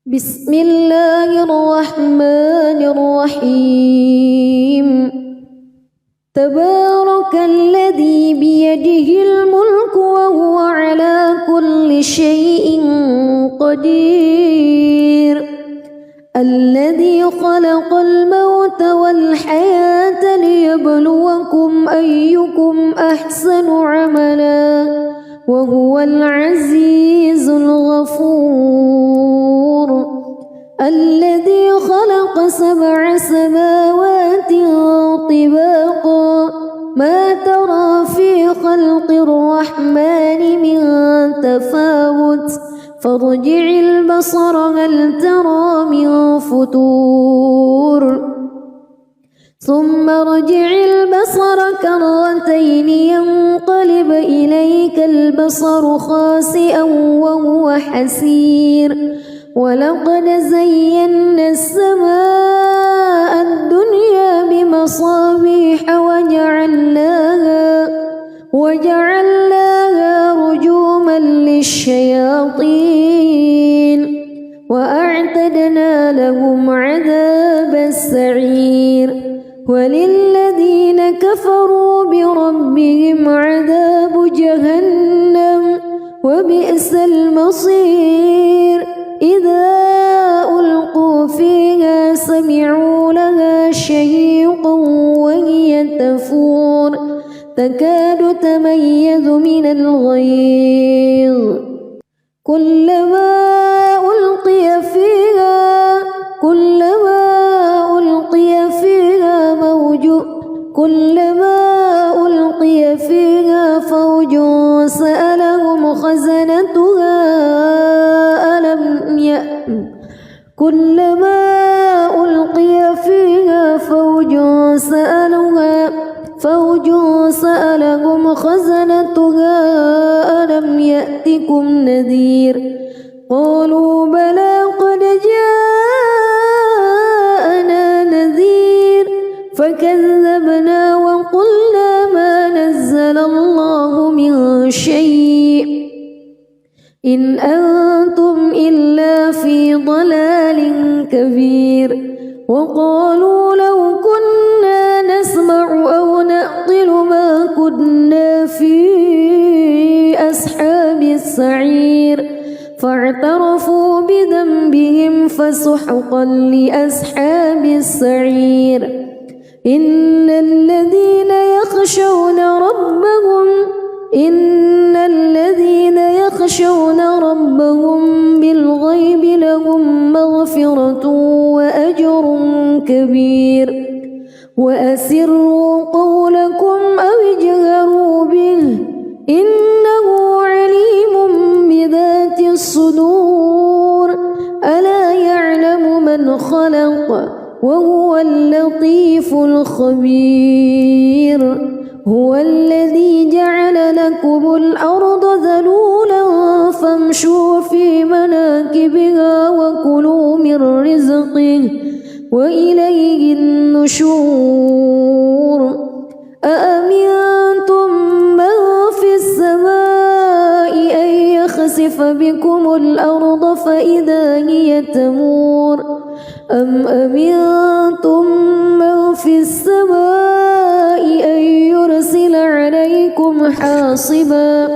بسم الله الرحمن الرحيم تبارك الذي بيده الملك وهو على كل شيء قدير الذي خلق الموت والحياة ليبلوكم أيكم أحسن عملا وهو العزيز الغفور الذي خلق 7 سماوات طباقا ما ترى في خلق الرحمن من تفاوت فارجع البصر هل ترى من فتور ثم ارجع البصر كرتين ينقلب إليك البصر خاسئا وهو حسير ولقد زينا السماء الدنيا بمصابيح وجعلناها رجوما للشياطين وأعتدنا لهم عذاب السعير وللذين كفروا بربهم عذاب جهنم وبئس المصير إذا ألقوا فيها سمعوا لها شهيقا وهي تفور تكاد تميز من الغيظ كلما ألقي فيها فوج سألهم خزنتها ألم يأتكم نذير قالوا بلى قد جاءنا نذير فكذبنا وقلنا ما نزل الله من شيء إن أنتم إلا في ضلال كبير وقالوا لو كنا نسمع أو نعقل ما كنا في أصحاب السعير فاعترفوا بذنبهم فسحقا لأصحاب السعير إن الذين يخشون ربهم بالغيب لهم مغفرة وأجر كبير وأسروا قولكم أو اجهروا به إنه عليم بذات الصدور ألا يعلم من خلق وهو اللطيف الخبير هو الذي جعل لكم الأرض ذلولا فامشوا في مناكبها وكلوا من رزقه وإليه النشور أأمنتم من في السماء أن يخسف بكم الأرض فإذا هي تمور أم أمنتم من في السماء أن يرسل عليكم حاصبا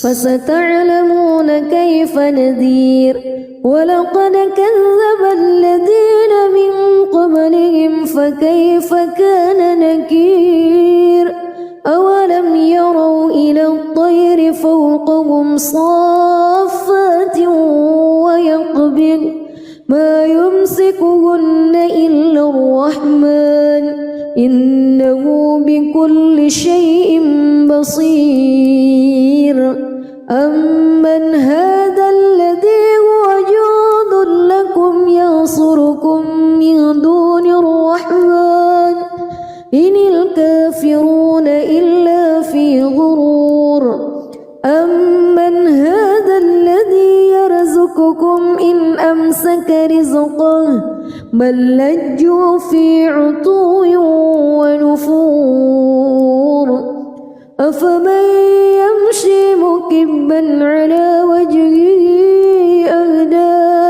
فستعلمون كيف نذير ولقد كذب الذين من قبلهم فكيف كان نكير أولم يروا إلى الطير فوقهم صافات ويقبض ما يمسكهن إلا الرحمن إنه بكل شيء بصير أمن هذا الذي هو جند لكم ينصركم من دون الرحمن إن الكافرون إلا في غرور أمن هذا الذي يرزقكم إن أمسك رزقه بل لجوا في عتو ونفور أفمن يمشي مكبا على وجهه أهدى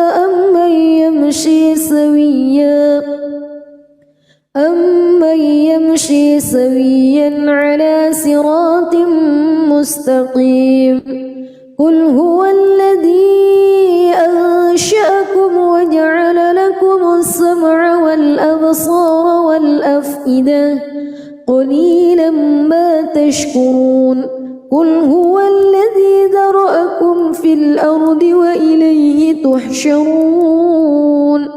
سويا على صراط مستقيم قل هو الذي أنشأكم وجعل لكم السمع والأبصار والأفئدة قليلا ما تشكرون قل هو الذي ذرأكم في الأرض وإليه تحشرون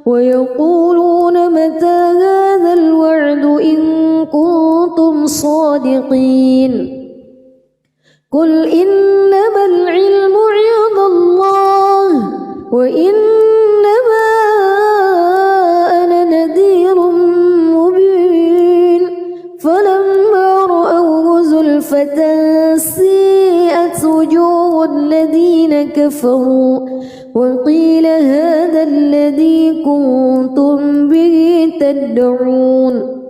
ويقولون متى هذا الوعد إن كنتم صادقين قل إنما العلم عند الله وإنما أنا نذير مبين فلما رأوه زلفة سيئت وجوه الذين كفروا وقيل هذا الذي كنتم به تدعون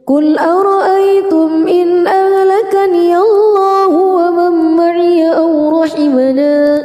قل أرأيتم إن أهلكني الله ومن معي أو رحمنا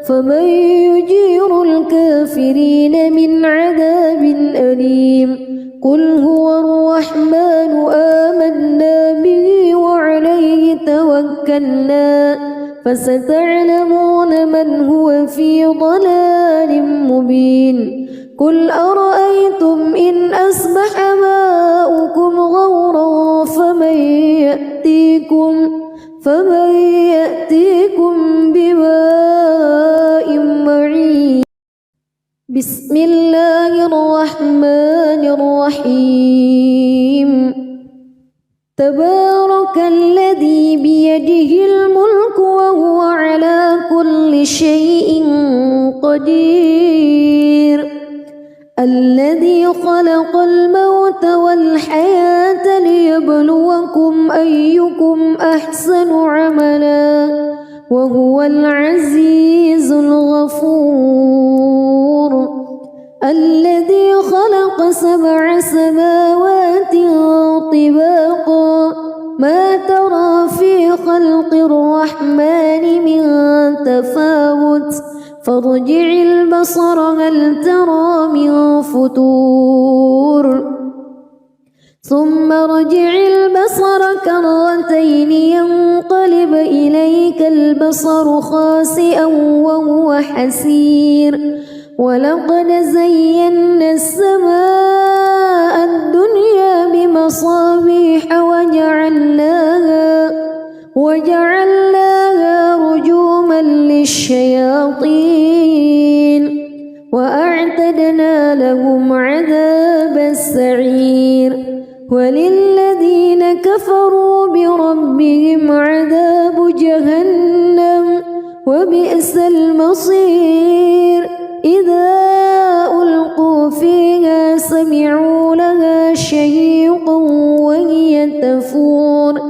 فمن يجير الكافرين من عذاب أليم قل هو الرحمن آمنا به وعليه توكلنا فستعلمون من هو في ضلال مبين قل أرأيتم إن أصبح ماؤكم غورا فمن يأتيكم بماء معين بسم الله الرحمن الرحيم تبارك الذي بيده الملك وهو على كل شيء قدير الذي خلق الموت والحياة ليبلوكم أيكم أحسن عملا وهو العزيز الغفور الذي خلق 7 سماوات طباقا ما ترى في خلق الرحمن من تفاوت فارجع البصر هل ترى من فتور ثم ارجع البصر كرتين ينقلب إليك البصر خاسئا وهو حسير ولقد زينا السماء الدنيا بمصابيح وجعلناها رجوما للشياطين وأعتدنا لهم عذاب السعير وللذين كفروا بربهم عذاب جهنم وبئس المصير إذا ألقوا فيها سمعوا لها شهيقا وهي تفور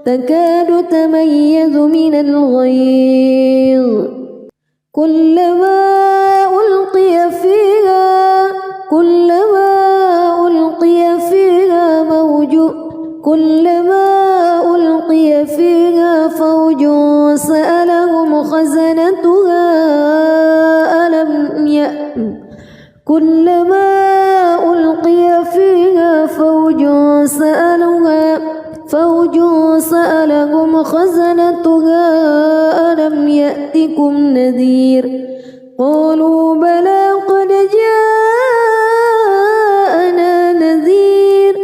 تكاد تميز من الغيظ كلما ألقي فيها فوج سألهم خزنتها كلما ألقي فيها فوج سألهم خزنتها ألم يأتكم نذير قالوا بلى قد جاءنا نذير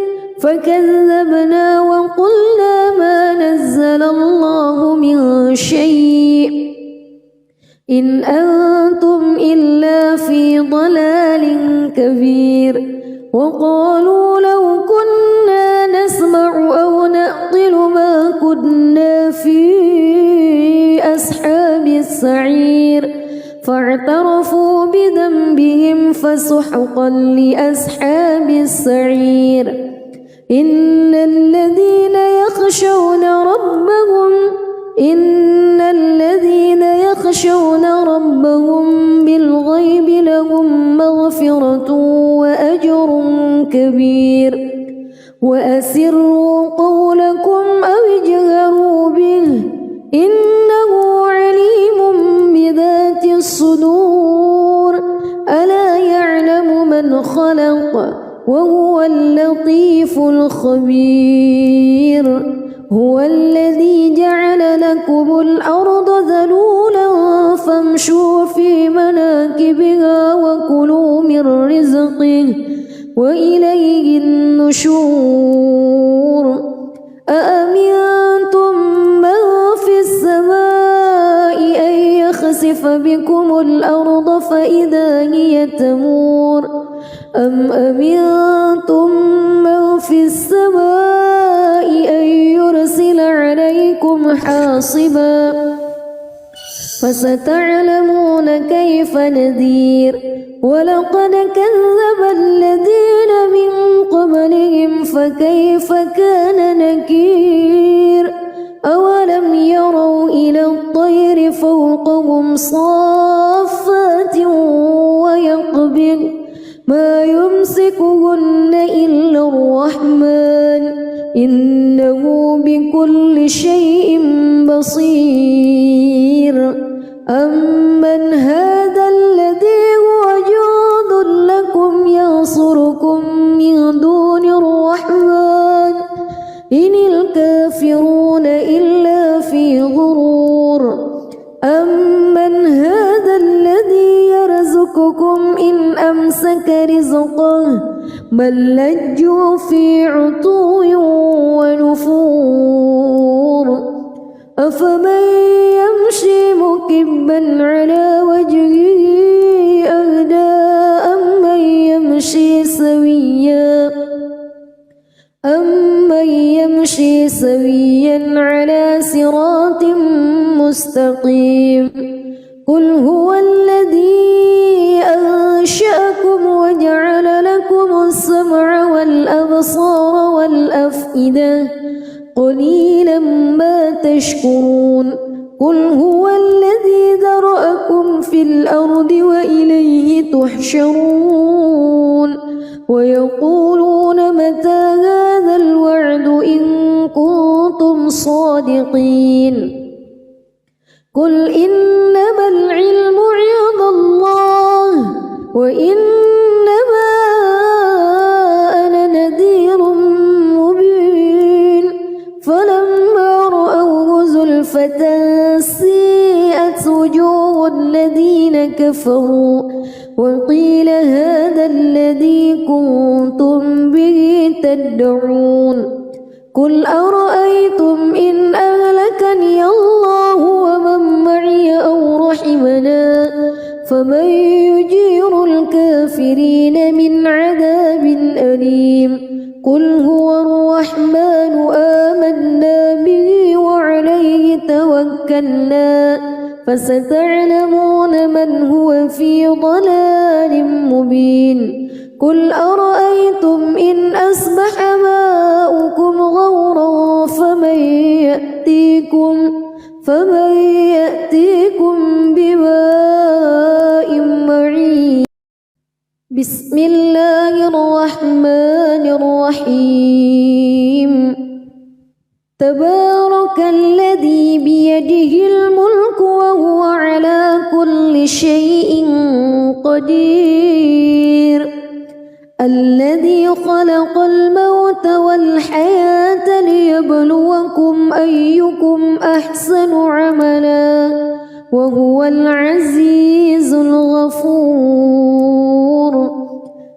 فكذبنا وقلنا ما نزل الله من شيء إن أنتم إلا في ضلال كبير وقالوا لو كنا نسمع أو نعقل ما كنا في أصحاب السعير فاعترفوا بذنبهم فسحقا لأصحاب السعير إن الذين يخشون ربهم بالغيب لهم مغفرة وأجر كبير وأسروا قولكم أو اجهروا به إنه عليم بذات الصدور ألا يعلم من خلق وهو اللطيف الخبير هو الذي جعل لكم الأرض ذلولا فامشوا في مناكبها وكلوا من رزقه وإليه النشور أأمنتم من في السماء أن يخسف بكم الأرض فإذا هي تمور أم أمنتم من في السماء أن يرسل عليكم حاصبا فستعلمون كيف نذير ولقد كذب الذين من قبلهم فكيف كان نكير أولم يروا إلى الطير فوقهم صافات ويقبض ما يمسكهن إلا الرحمن إنه بكل شيء بصير أمن هذا الذي هو جند لكم ينصركم من دون الرحمن إن الكافرون إلا في غرور أمن هذا الذي يرزقكم إن أمسك رزقه بل لجوا في عتو ونفور أفمن يمشي مكبا على وجهه أهدى أمن يمشي سويا على صراط مستقيم قل هو الذي أنشأكم وجعل لكم السمع والأبصار والأفئدة قليلا ما تشكرون قل هو الذي ذرأكم في الأرض وإليه تحشرون ويقولون متى هذا الوعد إن كنتم صادقين قل إنما العلم عند الله وإنما أنا نذير مبين فلما رأوه زلفة سيئت وجوه الذين كفروا وقيل هذا الذي كنتم به تدعون قل أرأيتم إن أهلكني الله ومن معي أو رحمنا فمن يجير الكافرين من عذاب أليم قل هو الرحمن آمنا به وعليه توكلنا فستعلمون من هو في ضلال مبين قل أرأيتم إن أصبح ماؤكم غورا فمن يأتيكم بماء معين بسم الله الرحمن الرحيم تبارك الذي بيده الملك وهو على كل شيء قدير الذي خلق الموت والحياة ليبلوكم أيكم أحسن عملا وهو العزيز الغفور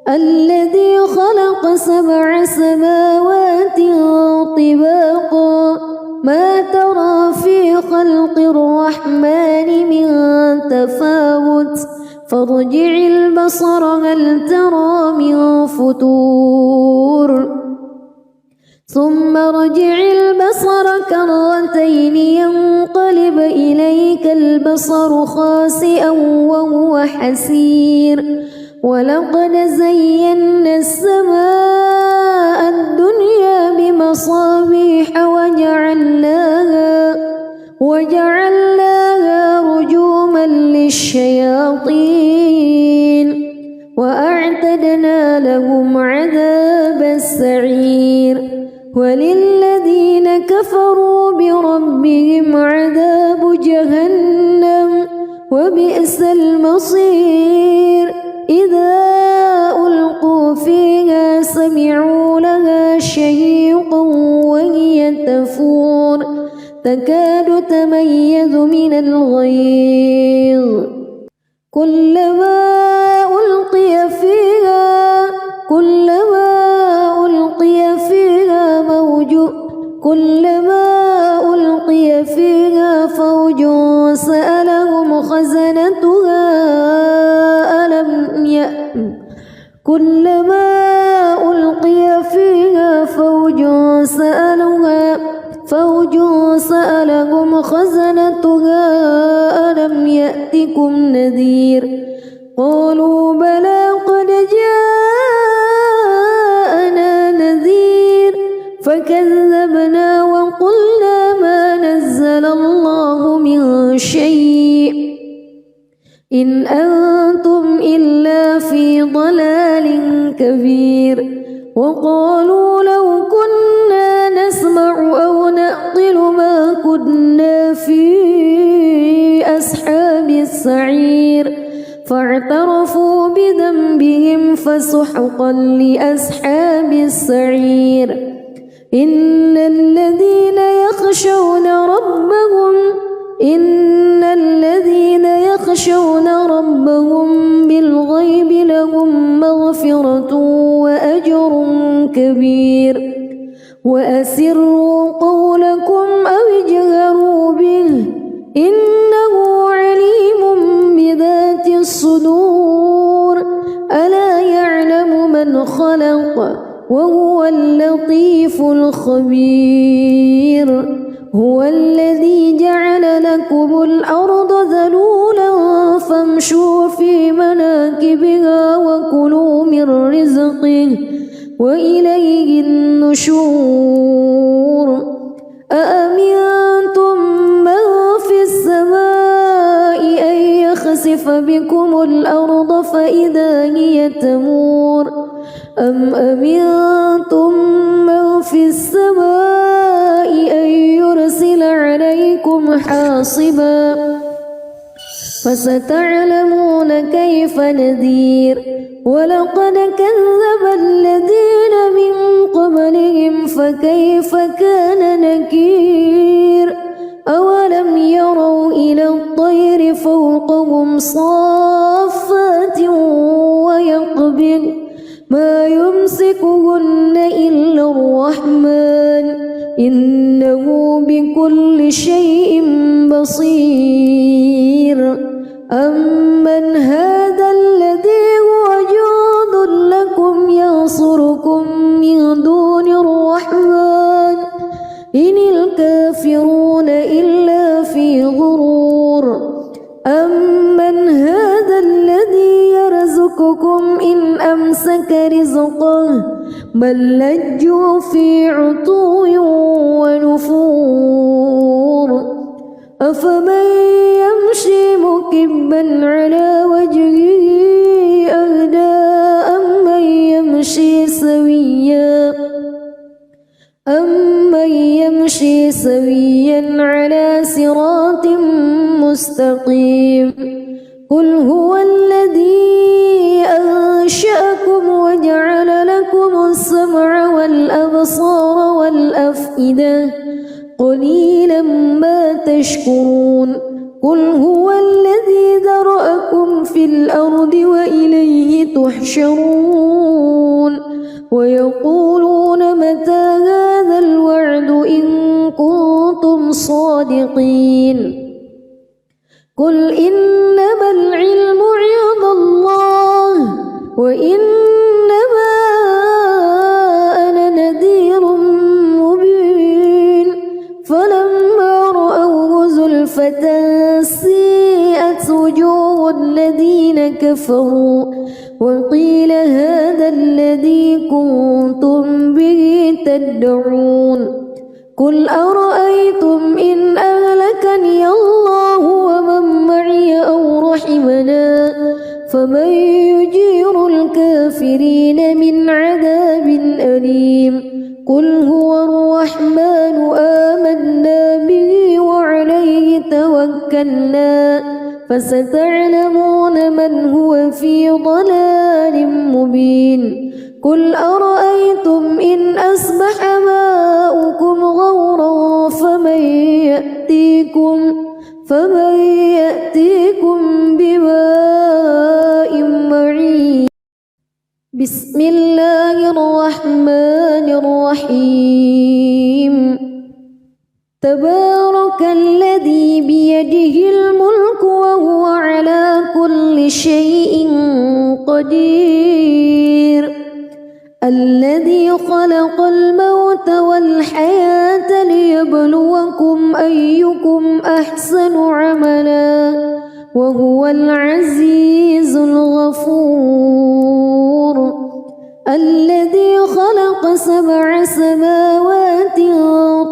الذي خلق 7 سماوات طباقا ما ترى في خلق الرحمن من تفاوت فارجع البصر هل ترى من فتور ثم ارجع البصر كرتين ينقلب إليك البصر خاسئا وهو حسير ولقد زينا السماء الدنيا بمصابيح وجعلناها رجوما للشياطين وأعتدنا لهم عذاب السعير وللذين كفروا بربهم عذاب جهنم وبئس المصير إذا ألقوا فيها تكاد تميز من الغيظ كلما ألقي فيها فوج سألهم خزنتها ألم يأتكم نذير قالوا بلى قد جاءنا نذير فكذبنا وقلنا ما نزل الله من شيء إن أنتم إلا في ضلال كبير وقالوا لو كنا نسمع أو نعقل ما كنا في أصحاب السعير فاعترفوا بذنبهم فسحقا لأصحاب السعير إن الذين يخشون ربهم بالغيب لهم مغفرة وأجر كبير وأسروا قولكم أو اجهروا به إنه عليم بذات الصدور ألا يعلم من خلق وهو اللطيف الخبير هو الذي جعل لكم الأرض ذلولا فامشوا في مناكبها وكلوا من رزقه وإليه النشور أأمنتم من في السماء أن يخسف بكم الأرض فإذا هي تمور أم أمنتم من في السماء أن يرسل عليكم حاصبا فستعلمون كيف نذير ولقد كذب الذين من قبلهم فكيف كان نكير أولم يروا إلى الطير فوقهم صافات ويقبض ما يمسكهن إلا الرحمن إنه بكل شيء بصير أمن هذا الذي هو جند لكم ينصركم من دون الرحمن إن الكافرون إلا في غرور أمن هذا الذي يرزقكم إن أمسك رزقه بل لجوا في عتو ونفور أفمن يمشي مكبا على وجهه أهدى أمن يمشي سويا على صراط مستقيم قل هو الذي أنشأكم وجعل لكم السمع والأبصار والأفئدة قليلا ما تشكرون قل هو الذي ذرأكم في الأرض وإليه تحشرون ويقولون متى هذا الوعد إن كنتم صادقين قل إنما العلم عند الله وإنما أنا نذير مبين فلما رأوه زلفة سيئت وجوه الذين كفروا وقيل هذا الذي كنتم به تدعون قل أرأيتم إن أهلكني الله ومن معي أو رحمنا فمن يجير الكافرين من عذاب أليم قل هو الرحمن آمنا به وعليه توكلنا فستعلمون من هو في ضلال مبين قل أرأيتم إن أصبح ماؤكم غورا فمن يأتيكم بماء معين. بسم الله الرحمن الرحيم. تبارك الذي بيده الملك وهو على كل شيء قدير. الذي خلق الموت والحياة ليبلوكم أيكم أحسن عملا وهو العزيز الغفور. الذي خلق 7 سماوات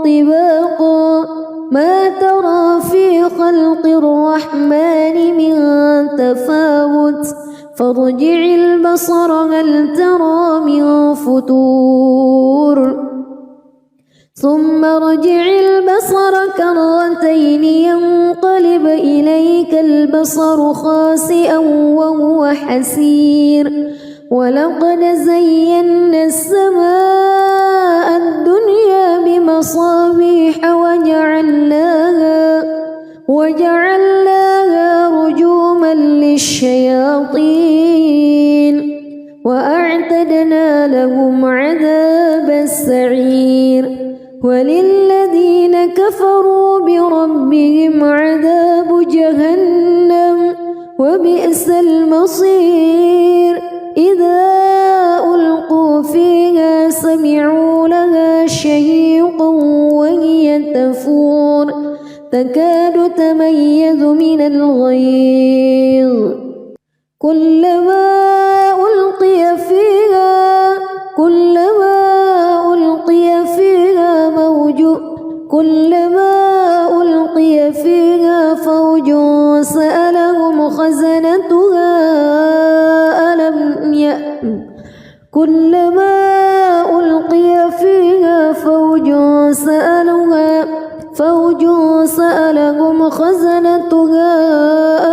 طباقا ما ترى في خلق الرحمن من تفاوت فارجع البصر هل ترى من فتور ثم ارجع البصر كرتين ينقلب إليك البصر خاسئا وهو حسير. ولقد زينا السماء الدنيا بمصابيح وجعلناها رجوما للشياطين وأعتدنا لهم عذاب السعير. وللذين كفروا بربهم عذاب جهنم وبئس المصير. إذا ألقوا فيها سمعوا لها شهيقا وهي تفور تكاد تميز من الغيظ. كلما ألقي فيها فوج سألهم خزنتها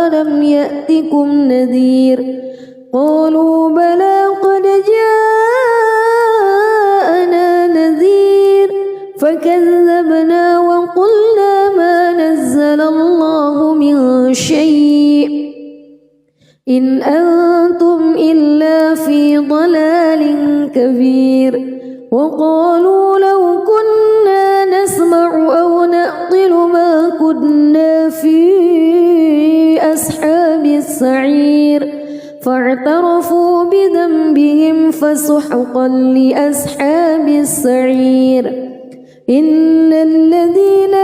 ألم يأتكم نذير. قالوا بلى قد جاءنا نذير فكذبنا وقلنا ما نزل الله من شيء إن أنتم إلا في ضلال كبير. وقالوا لو كنا نسمع أو نعقل ما كنا في أصحاب السعير فاعترفوا بذنبهم فسحقا لأصحاب السعير. إن الذين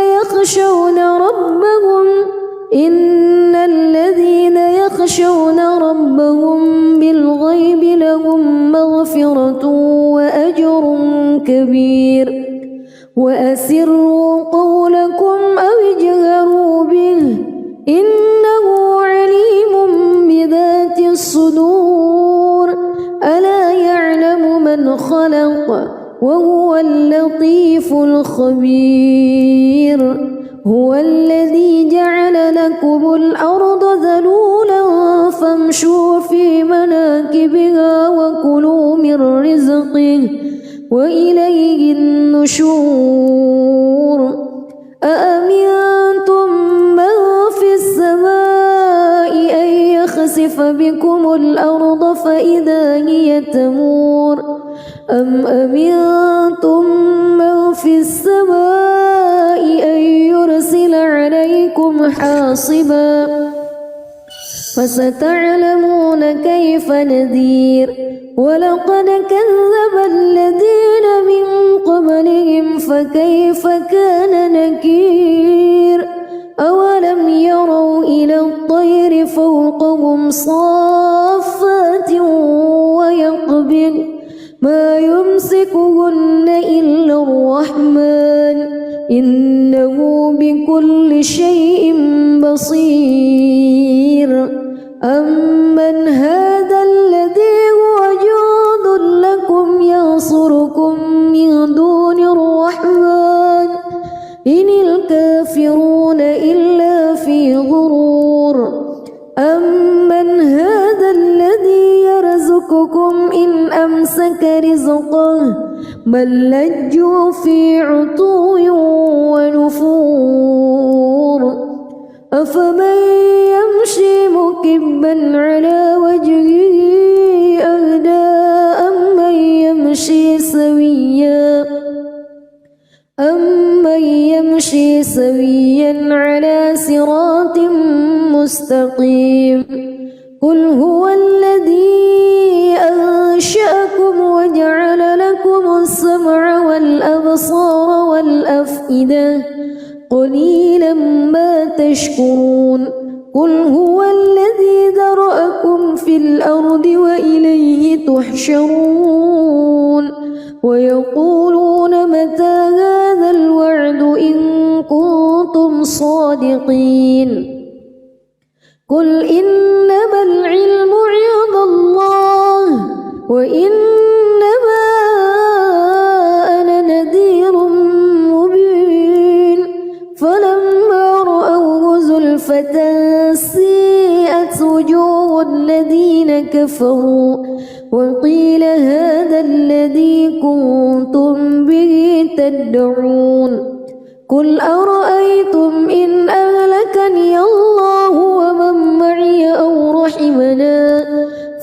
يخشون ربهم بالغيب لهم مغفرة وأجر كبير. وأسروا قولكم أو اجهروا به إنه عليم بذات الصدور. ألا يعلم من خلق وهو اللطيف الخبير. هو الذي جعل لكم الأرض ذلولا فامشوا في مناكبها وكلوا من رزقه وإليه النشور. أأمنتم من في السماء أن يخسف بكم الأرض فإذا هي تمور أم أمنتم من في السماء أن يرسل عليكم حاصبا فستعلمون كيف نذير. ولقد كذب الذين من قبلهم فكيف كان نكير. أولم يروا إلى الطير فوقهم صافات ويقبض ما يمسكهن إلا الرحمن إنه بكل شيء بصير. أمن هذا الذي هو جند لكم ينصركم من دون الرحمن إن الكافرون إلا في غرور. أمن هذا الذي يرزقكم إن أمسك رزقه بل لجوا في عتو ونفور أفمن يمشي مكبا على وجهه أهدى أمن يمشي سويا على صراط مستقيم قل هو الذي أنشأكم وجعل لكم السمع والأبصار والأفئدة قليلا ما تشكرون قل هو الذي ذرأكم في الأرض وإليه تحشرون ويقولون متى هذا الوعد إن كنتم صادقين قل إنما العلم عند الله وإنما أنا نذير مبين فلما رأوه زلفة سيئت وجوه الذين كفروا وقيل هذا الذي كنتم به تدعون قل أرأيتم إن أهلكني الله ومن معي أو رحمنا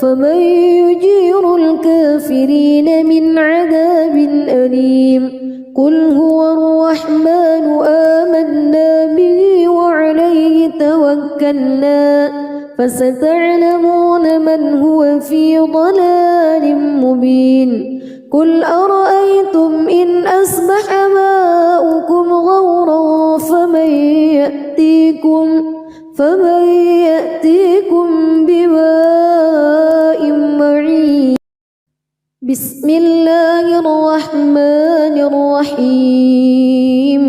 فمن يجير الكافرين من عذاب أليم قل هو الرحمن آمنا به وعليه توكلنا فستعلمون من هو في ضلال مبين قل أرأيتم إن أصبح ماؤكم غورا فمن يأتيكم بماء معين بسم الله الرحمن الرحيم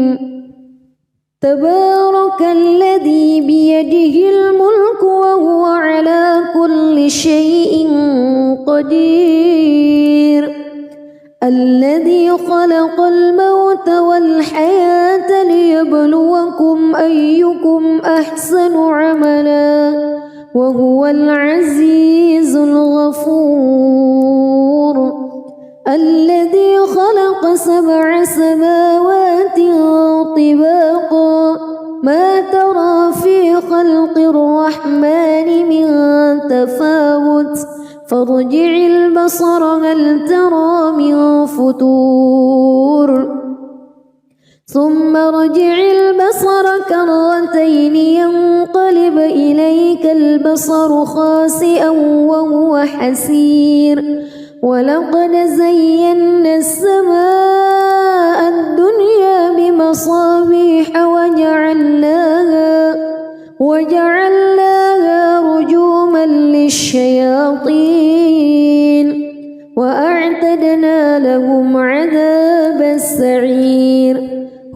تبارك الذي بيده الملك وهو على كل شيء قدير الذي خلق الموت والحياة ليبلوكم أيكم أحسن عملا وهو العزيز الغفور الذي خلق 7 سماوات طباقا ما ترى في خلق الرحمن من تفاوت فارجع البصر هل ترى من فتور ثم ارجع البصر كرتين ينقلب إليك البصر خاسئا وهو حسير ولقد زينا السماء الدنيا بمصابيح وجعلناها رجوما للشياطين وأعتدنا لهم عذاب السعير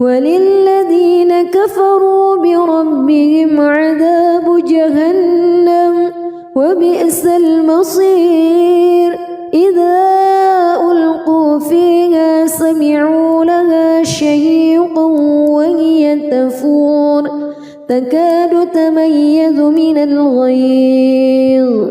وللذين كفروا بربهم عذاب جهنم وبئس المصير إذا ألقوا فيها سمعوا لها شهيقا وهي تفور تكاد تميز من الغيظ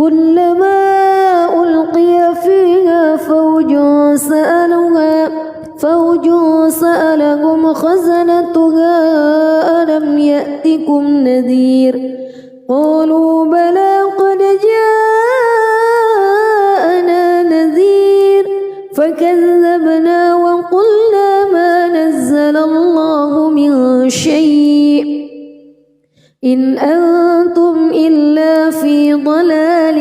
كلما ألقي فيها فوج سألهم خزنتها ألم يأتكم نذير قالوا بلى قد جاءنا نذير فكذبنا وقلنا ما نزل الله من شيء إن أنتم إلا في ضلال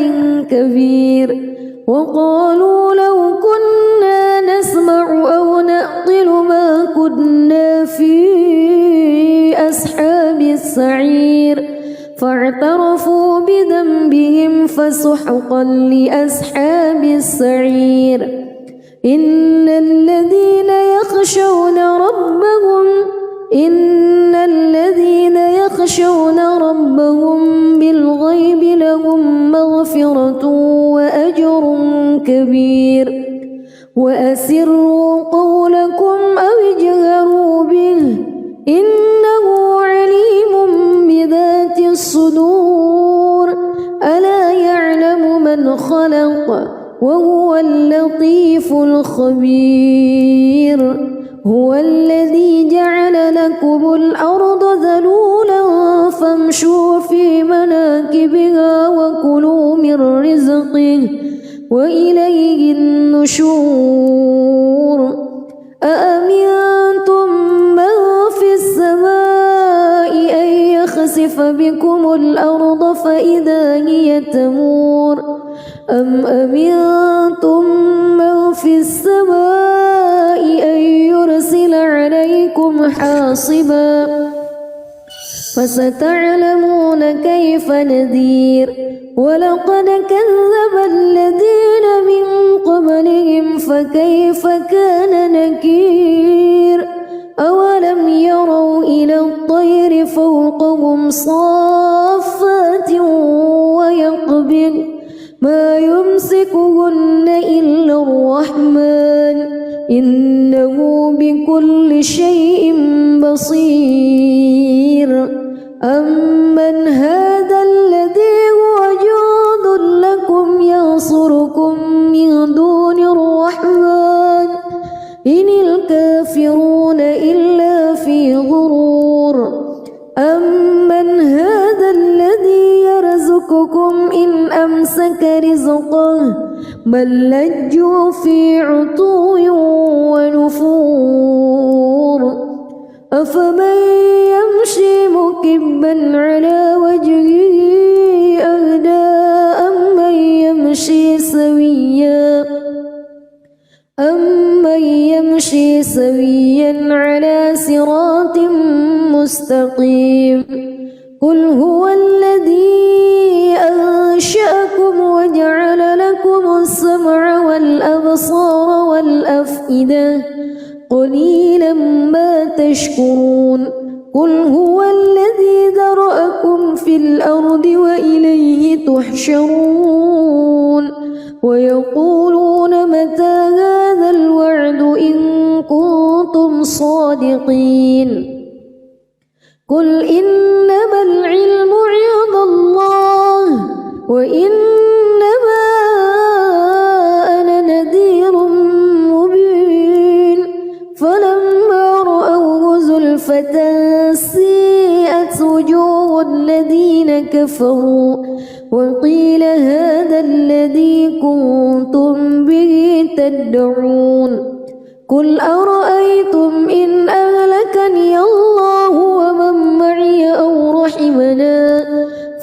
كبير وقالوا لو كنا نسمع أو نعقل ما كنا في أصحاب السعير فاعترفوا بذنبهم فسحقا لأصحاب السعير إن الذين يخشون ربهم بالغيب لهم كبير وأسروا قولكم أو اجهروا به إنه عليم بذات الصدور ألا يعلم من خلق وهو اللطيف الخبير هو الذي جعل لكم الأرض ذلولا فامشوا في مناكبها وكلوا من رزقه وإليه النشور أأمنتم من في السماء أن يخسف بكم الأرض فإذا هي تمور أم أمنتم من في السماء أن يرسل عليكم حاصبا فستعلمون كيف نذير ولقد كذب الذين من قبلهم فكيف كان نكير أولم يروا إلى الطير فوقهم صافات ويقبض ما يمسكهن إلا الرحمن إنه بكل شيء بصير أمن هذا الذي هو جند لكم ينصركم من دون الرحمن إن الكافرون إلا في غرور أمن هذا الذي يرزقكم إن أمسك رزقه بل لجوا في عتو ونفور أفمن يمشي مكبا على وجهه أهدى أمن يمشي سويا على صراط مستقيم قل هو الذي أنشأكم وجعل لكم السمع والأبصار والأفئدة قليلا ما تشكرون قل هو الذي ذرأكم في الأرض وإليه تحشرون ويقولون متى هذا الوعد إن كنتم صادقين قل إنما العلم عند الله وإنما أنا نذير مبين فلما رأوه زلفة سيئت وجوه الذين كفروا وقيل هذا الذي كنتم به تدعون قل أرأيتم إن أهلكني الله ومن معي أو رحمنا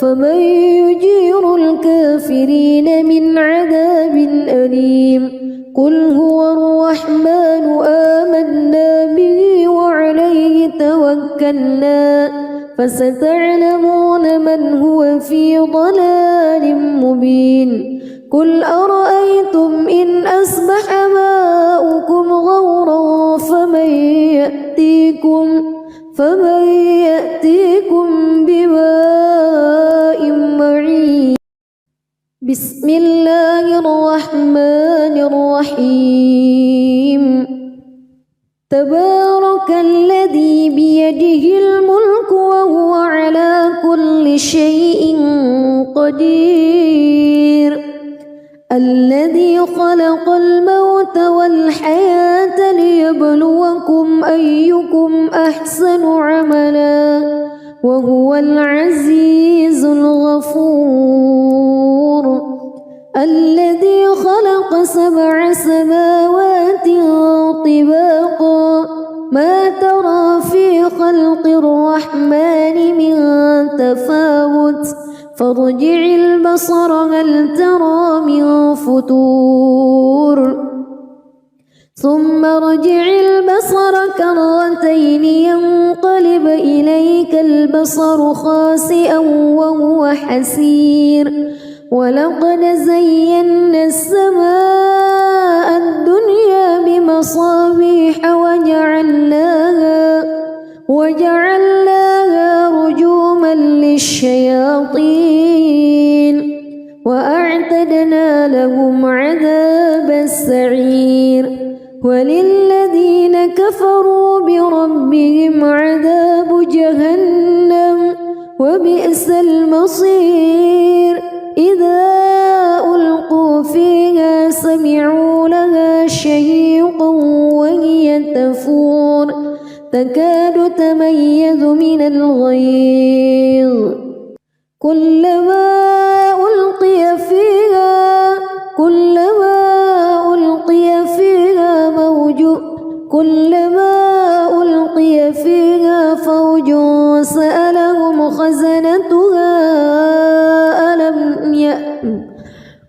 فمن يجير الكافرين من عذاب أليم قل هو الرحمن آمنا به وعليه توكلنا فستعلمون من هو في ضلال مبين قل أرأيتم إن أصبح ماؤكم غورا فمن يأتيكم بماء معين بسم الله الرحمن الرحيم تبارك الذي بيده الملك وهو على كل شيء قدير الذي خلق الموت والحياة ليبلوكم أيكم أحسن عملا وهو العزيز الغفور الذي خلق 7 سماوات طباقا ما ترى في خلق الرحمن من تفاوت فارجع البصر هل ترى من فتور ثم ارجع البصر كرتين ينقلب إليك البصر خاسئا وهو حسير ولقد زينا السماء الدنيا بمصابيح وجعلناها رجوما للشياطين وأعتدنا لأعتدنا لهم عذاب السعير وللذين كفروا بربهم عذاب جهنم وبئس المصير إذا ألقوا فيها سمعوا لها شهيقا وهي تفور تكاد تميز من الغيظ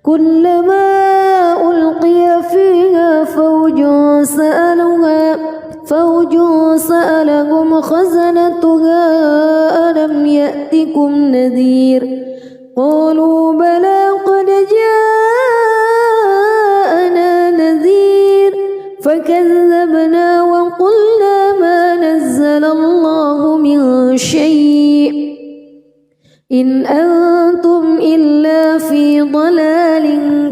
كلما ألقي فيها فوج سألهم خزنتها ألم يأتكم نذير قالوا بلى قد جاءنا نذير فكذبنا وقلنا ما نزل الله من شيء إن أنتم إلا في ضلال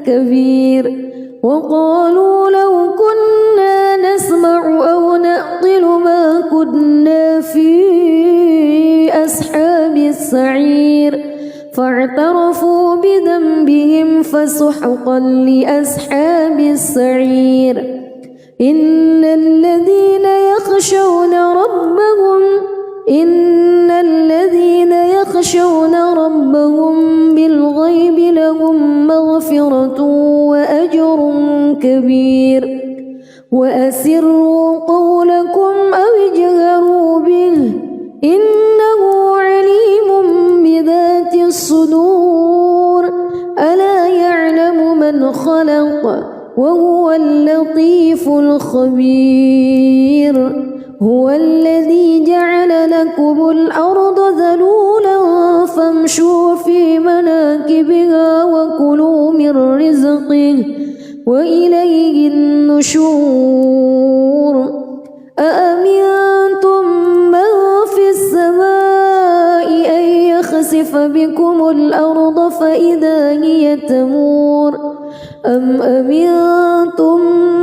كبير وقالوا لو كنا نسمع أو نعقل ما كنا في أصحاب السعير فاعترفوا بذنبهم فسحقا لأصحاب السعير إن الذين يخشون ربهم بالغيب لهم مغفرة وأجر كبير وأسروا قولكم أو اجهروا به إنه عليم بذات الصدور ألا يعلم من خلق وهو اللطيف الخبير هو الذي جعل لكم الأرض ذلولا فامشوا في مناكبها وكلوا من رزقه وإليه النشور أأمنتم من في السماء أن يخسف بكم الأرض فإذا هي تمور أم أمنتم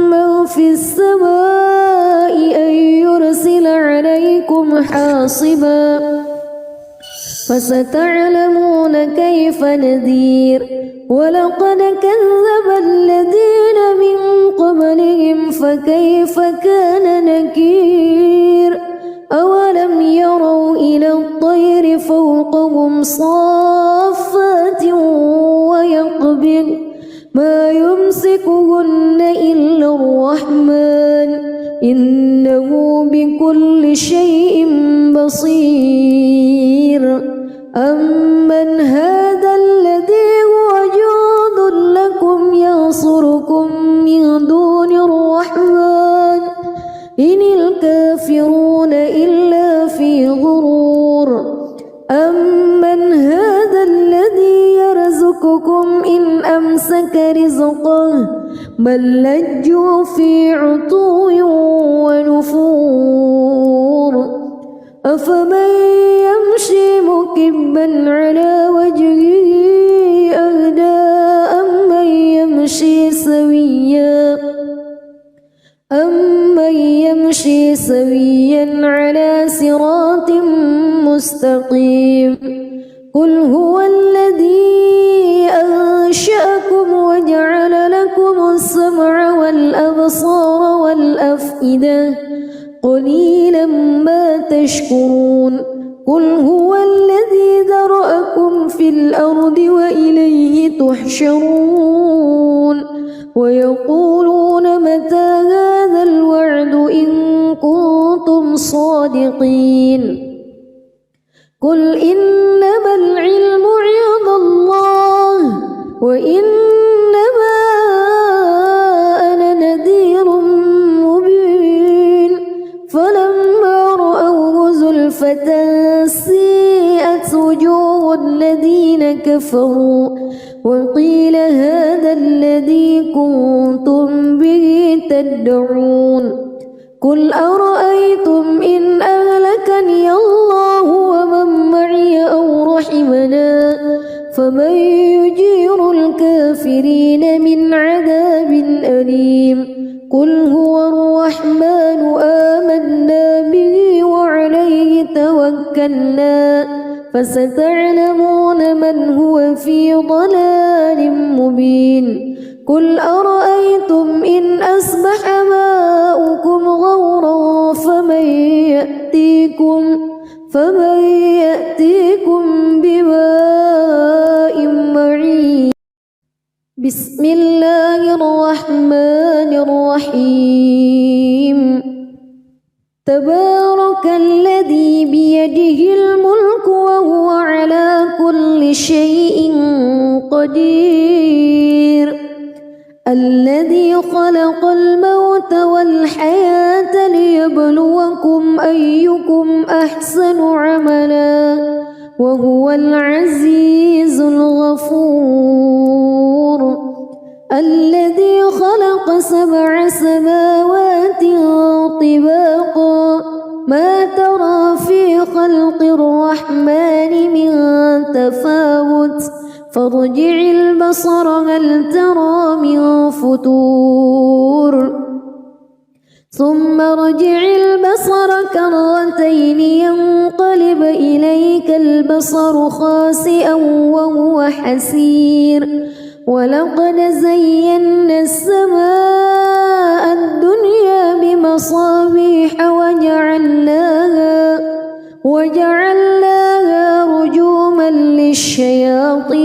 من في السماء أن يرسل عليكم حاصبا فستعلمون كيف نذير ولقد كذب الذين من قبلهم فكيف كان نكير أولم يروا إلى الطير فوقهم صافات ويقبض ما يمسكهن إلا الرحمن إنه بكل شيء بصير أمن هذا الذي هو جند لكم ينصركم من دون الرحمن إن الكافرون إلا في غرور أمن هذا الذي يرزقكم إن أمسك رزقه بل لجوا في عتو ونفور أفمن يمشي مكبا على وجهه أهدى أمن يمشي سويا على صراط مستقيم قل هو الذي أنشأكم وجعل لكم السمع والأبصار والأفئدة قليلا ما تشكرون قل هو الذي ذرأكم في الأرض وإليه تحشرون ويقولون متى هذا الوعد إن كنتم صادقين قل إنما العلم عند الله وإنما أنا نذير مبين فلما رأوه زلفة سيئت وجوه الذين كفروا وقيل هذا الذي كنتم به تدعون قل أرأيتم إن أهلكني الله ومن معي أو رحمنا فمن يجير الكافرين الكافرين من عذاب أليم قل هو الرحمن آمنا به وعليه توكلنا فستعلمون من هو في ضلال مبين قل أرأيتم إن أصبح ماؤكم غورا فمن يأتيكم بماء معين بسم الله الرحمن الرحيم تبارك الذي بيده الملك وهو على كل شيء قدير الذي خلق الموت والحياة ليبلوكم أيكم أحسن عملا وهو العزيز الغفور الذي خلق 7 سماوات طباقا ما ترى في خلق الرحمن من تفاوت فارجع البصر هل ترى من فتور ثم ارجع البصر كرتين ينقلب إليك البصر خاسئا وهو حسير ولقد زينا السماء الدنيا بمصابيح وجعلناها رجوما للشياطين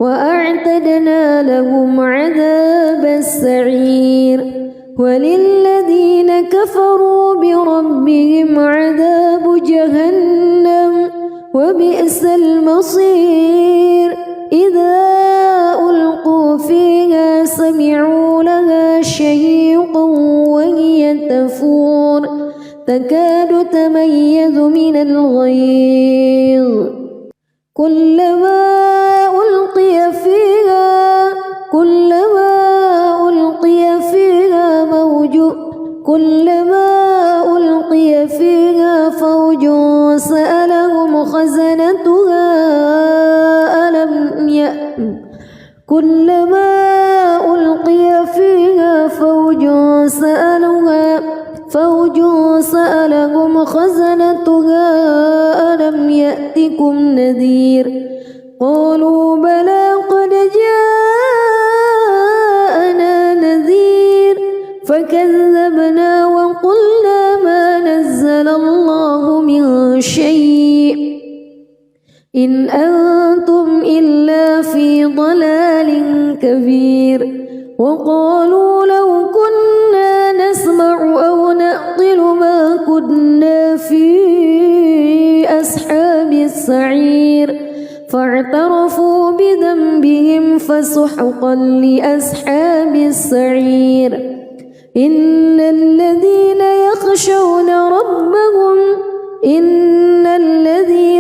وأعتدنا لهم عذاب السعير وللذين كفروا بربهم عذاب جهنم وبئس المصير إذا ألقوا فيها سمعوا لها شهيقا وهي تفور تكاد تميز من الغيظ كلما ألقي فيها فوج سألهم خزنتها ألم يأتكم نذير قالوا بلى قد جاءنا نذير فكذبنا وقلنا ما نزل الله من شيء إن أنتم إلا في ضلال كبير وقالوا لو كنا نسمع أو نعقل ما كنا في أصحاب السعير فاعترفوا بذنبهم فسحقا لأصحاب السعير إن الذين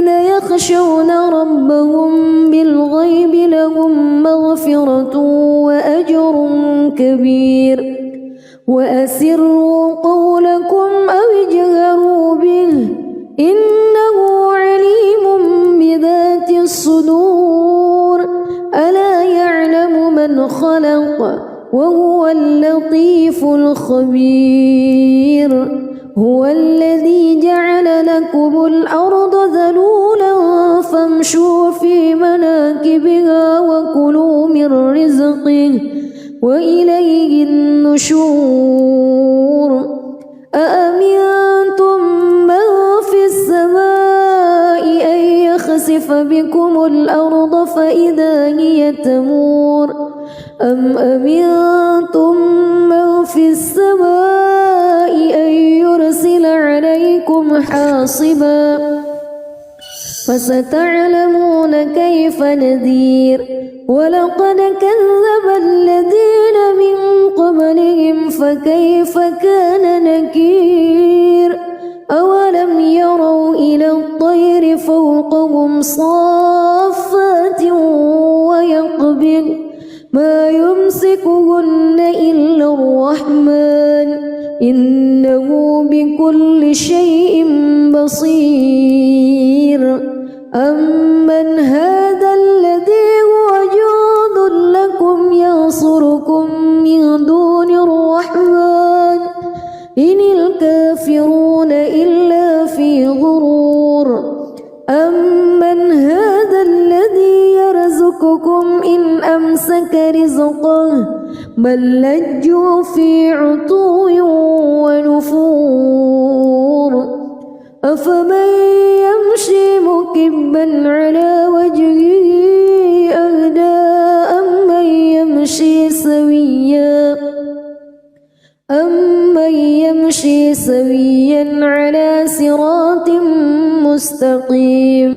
يخشون ربهم بالغيب لهم مغفرة وأجر كبير وأسروا قولكم أو اجهروا به إنه عليم بذات الصدور ألا يعلم من خلق وهو اللطيف الخبير هو الذي جعل لكم الأرض ذلولا فامشوا في مناكبها وكلوا من رزقه وإليه النشور أأمنتم من في السماء أن يخسف بكم الأرض فإذا هي تمور أم أمنتم من في السماء أن يرسل عليكم حاصبا فستعلمون كيف نذير ولقد كذب الذين من قبلهم فكيف كان نكير أولم يروا إلى الطير فوقهم صافات ويقبض ما يمسكهن إلا الرحمن إنه بكل شيء بصير أمن هذا الذي هو جند أمن هذا الذي يرزقكم إن أمسك رزقه بل لجوا في عتو ونفور أفمن يمشي مكبا على وجهه أهدى أمن يمشي سويا على صراط مستقيم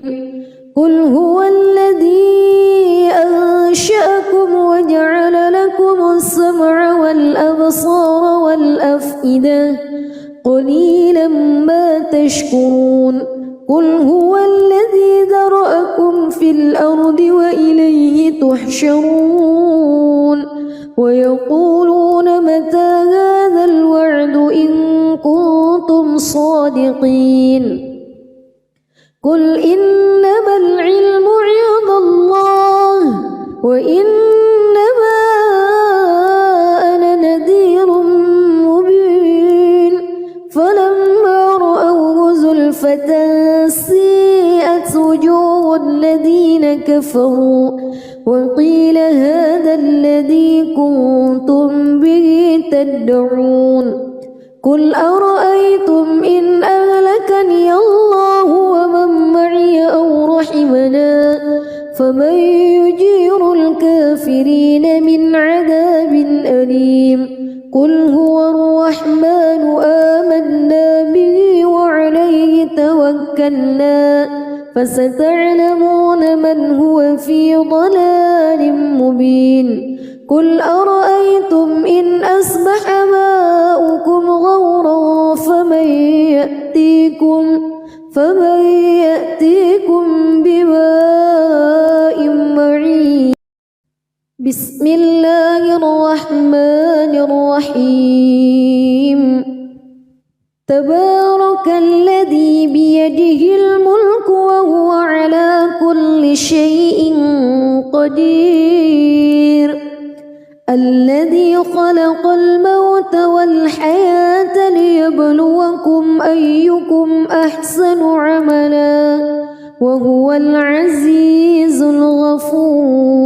قل هو الذي أنشأكم وجعل لكم السمع والأبصار والأفئدة قليلا ما تشكرون قل هو الذي ذرأكم في الأرض وإليه تحشرون ويقولون متى هذا الوعد إن كنتم صادقين قل إنما العلم عند الله وإنما أنا نذير مبين فلما رأوه زلفة سيئت وجوه الذين كفروا وقيل هذا الذي كنتم به تدعون قل أرأيتم إن أهلكني الله ومن معي أو رحمنا فمن يجير الكافرين من عذاب أليم قل هو الرحمن آمنا به وعليه توكلنا فستعلمون من هو في ضلال مبين قل أرأيتم إن أصبح ماؤكم غورا فمن يأتيكم بماء معين بسم الله الرحمن الرحيم تبارك الذي بيده الملك وهو على كل شيء قدير الذي خلق الموت والحياة ليبلوكم أيكم أحسن عملا وهو العزيز الغفور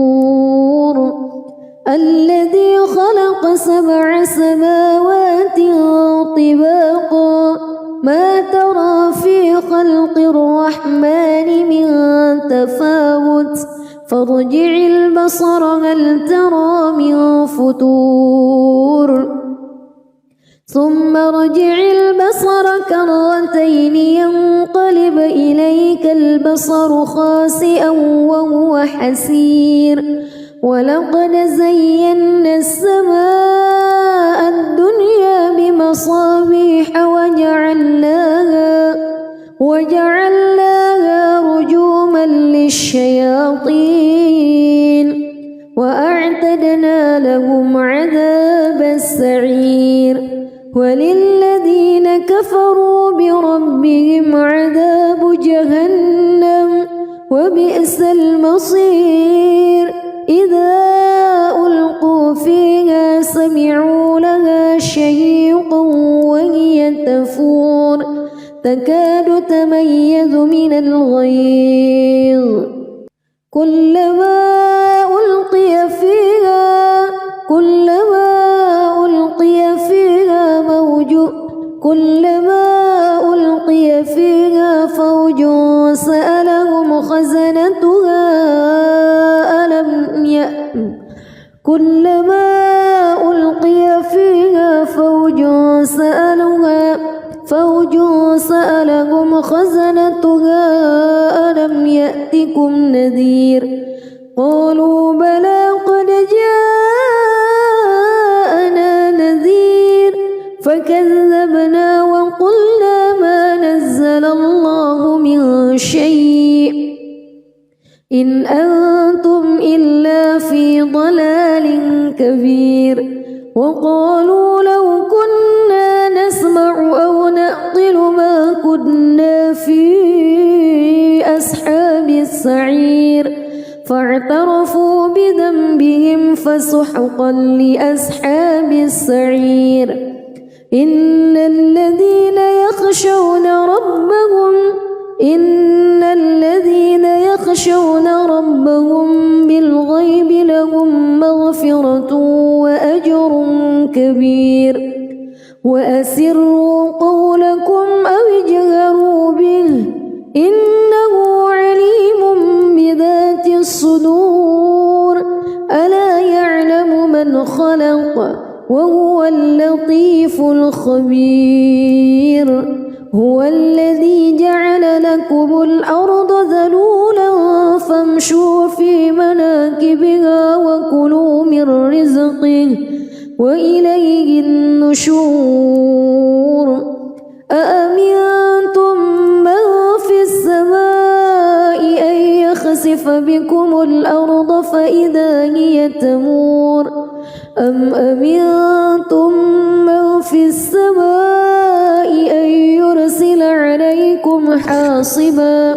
الذي خلق 7 سماوات طباقا ما ترى في خلق الرحمن من تفاوت فارجع البصر هل ترى من فتور ثم ارجع البصر كرتين ينقلب إليك البصر خاسئا وهو حسير ولقد زينا السماء الدنيا بمصابيح وجعلناها رجوما للشياطين وأعتدنا لهم عذاب السعير وللذين كفروا بربهم عذاب جهنم وبئس المصير إذا ألقوا فيها سمعوا لها شهيقا وهي تفور تكاد تميز من الغيظ كلما ألقي فيها فوج سألهم خزنتها ألم يأتكم نذير قالوا بلى قد جاءنا نذير فكذبنا وقلنا ما نزل الله من شيء إن أنتم إلا في ضلال كبير وقالوا لو كنا نسمع أو نعقل ما كنا في أصحاب السعير فاعترفوا بذنبهم فسحقا لأصحاب السعير إن الذين يخشون ربهم إن الذين يخشون ربهم بالغيب لهم مغفرة وأجر كبير وأسروا قولكم أو اجهروا به إنه عليم بذات الصدور ألا يعلم من خلق وهو اللطيف الخبير هو الذي جعل لكم الأرض ذلولا فامشوا في مناكبها وكلوا من رزقه وإليه النشور أأمنتم من في السماء أن يخسف بكم الأرض فإذا هي تمور أم أمنتم من في السماء أن يرسل عليكم حاصبا